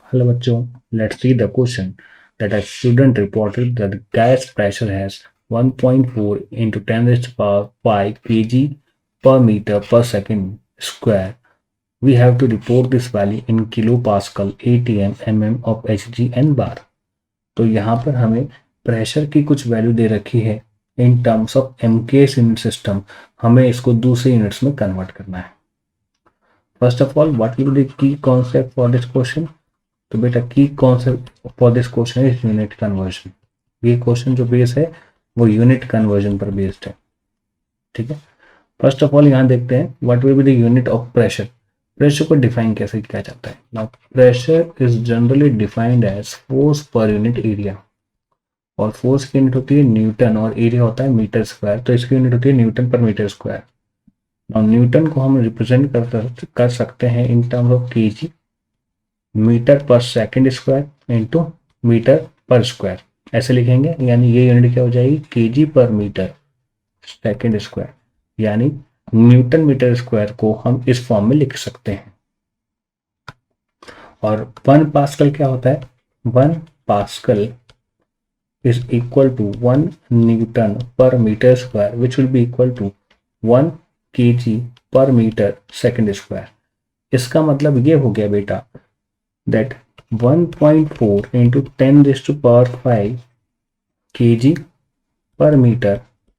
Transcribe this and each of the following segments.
Hello बच्चों, let's see the question that a student reported that the gas pressure has 1.4 into 10 raised to power 5 kg per meter per second square. We have to report this value in kilopascal, atm, mm of hg and bar. तो यहाँ पर हमें pressure की कुछ value दे रखी है in terms of MKS unit system. हमें इसको दूसरे यूनिट्स में कन्वर्ट करना है. First of all, what will be the key concept for this question? तो बेटा की concept for this question is unit conversion. ये क्वेश्चन जो बेस है वो यूनिट कन्वर्जन पर बेस्ड है. ठीक है. फर्स्ट ऑफ ऑल यहाँ देखते हैं what will be the unit of pressure. Pressure को डिफाइन कैसे किया जाता है? Now pressure is generally defined as force per unit area. और फोर्स की यूनिट होती है न्यूटन और एरिया होता है मीटर स्क्वायर. तो इसकी यूनिट होती है Newton per metre square. Now Newton को हम रिप्रेजेंट कर सकते हैं in terms of kg, metre per second square into metre per square. ऐसे लिखेंगे, यानी ये यूनिट क्या हो जाएगी? KG per metre second square. यानी न्यूटन मीटर स्क्वायर को हम इस फॉर्म में लिख सकते हैं. और 1 पास्कल क्या होता है? 1 pascal is equal to 1 newton per metre square which will be equal to 1 KG per metre second square. इसका मतलब ये हो गया बेटा that 1.4 into 10 raised to power 5 kg per meter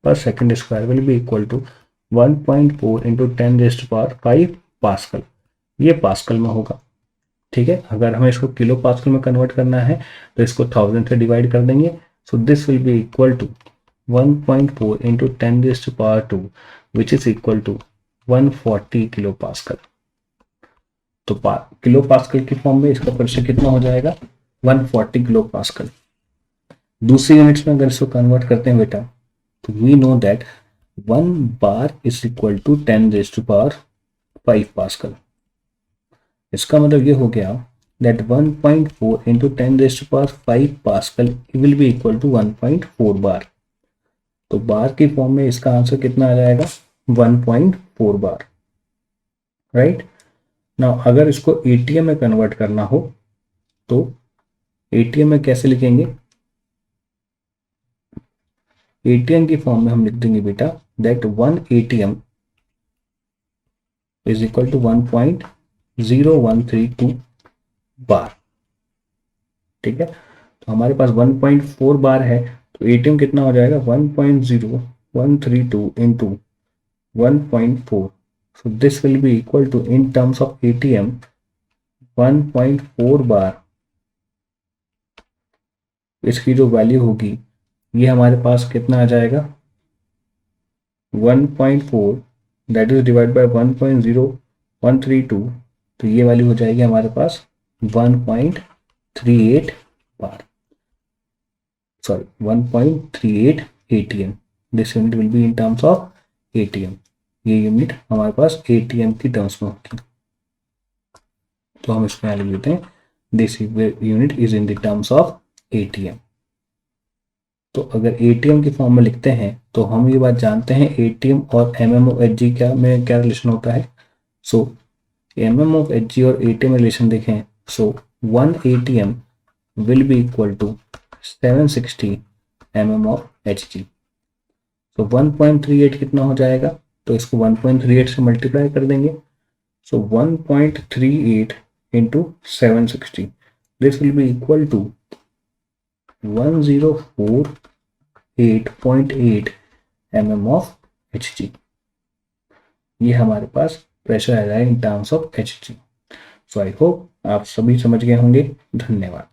per second square will be equal to 1.4 into 10 raised to power 5 pascal. ये pascal में होगा. ठीक है. अगर हमें इसको किलो पास्कल में कन्वर्ट करना है तो इसको 1000 से डिवाइड कर देंगे. So this will be equal to 1.4 into 10 raised to power 2 which is equal to 140 kilo pascal. तो किलो पास्कल की फॉर्म में इसका प्रेशर कितना हो जाएगा? 140 किलो पास्कल. दूसरी यूनिट्स में अगर इसको कन्वर्ट करते हैं बेटा तो we know that 1 bar is equal to 10 raise to power 5 pascal. इसका मतलब ये हो गया that 1.4 into 10 raise to power 5 pascal will be equal to 1.4 bar. तो बार की फॉर्म में इसका आंसर कितना आ जाएगा? 1.4 बार. राइट. नाउ अगर इसको एटीएम में कन्वर्ट करना हो तो एटीएम में कैसे लिखेंगे? एटीएम की फॉर्म में हम लिख देंगे बेटा that 1 ATM is equal to 1.0132 bar. ठीक है. तो हमारे पास 1.4 बार है तो एटीएम कितना हो जाएगा? 1.0132 into 1.4. So this will be equal to, in terms of ATM, 1.4 बार. इसकी जो वैल्यू होगी ये हमारे पास कितना आ जाएगा? 1.4 दैट इज डिवाइड बाय 1.0132. तो ये वैल्यू हो जाएगी हमारे पास 1.38 bar. Sorry, 1.38 ATM. This unit will be in terms of ATM. ये यूनिट हमारे पास एटीएम की टर्म्स में होगी. तो हम इसमें लिख लेते हैं this unit is in the terms of ATM. तो अगर एटीएम की फॉर्म में लिखते हैं तो हम ये बात जानते हैं एटीएम और एमएम ऑफ एचजी क्या रिलेशन होता है. सो एमएम ऑफ एचजी और एटीएम रिलेशन देखें. So 1 ATM will be equal to 760 mm of Hg. तो 1.38 कितना हो जाएगा? तो इसको 1.38 से मल्टीप्लाई कर देंगे. So 1.38 into 760 this will be equal to 1048.8 mm of Hg. ये हमारे पास प्रेशर आ रहा है in terms of Hg. So I hope आप सभी समझ गए होंगे. धन्यवाद.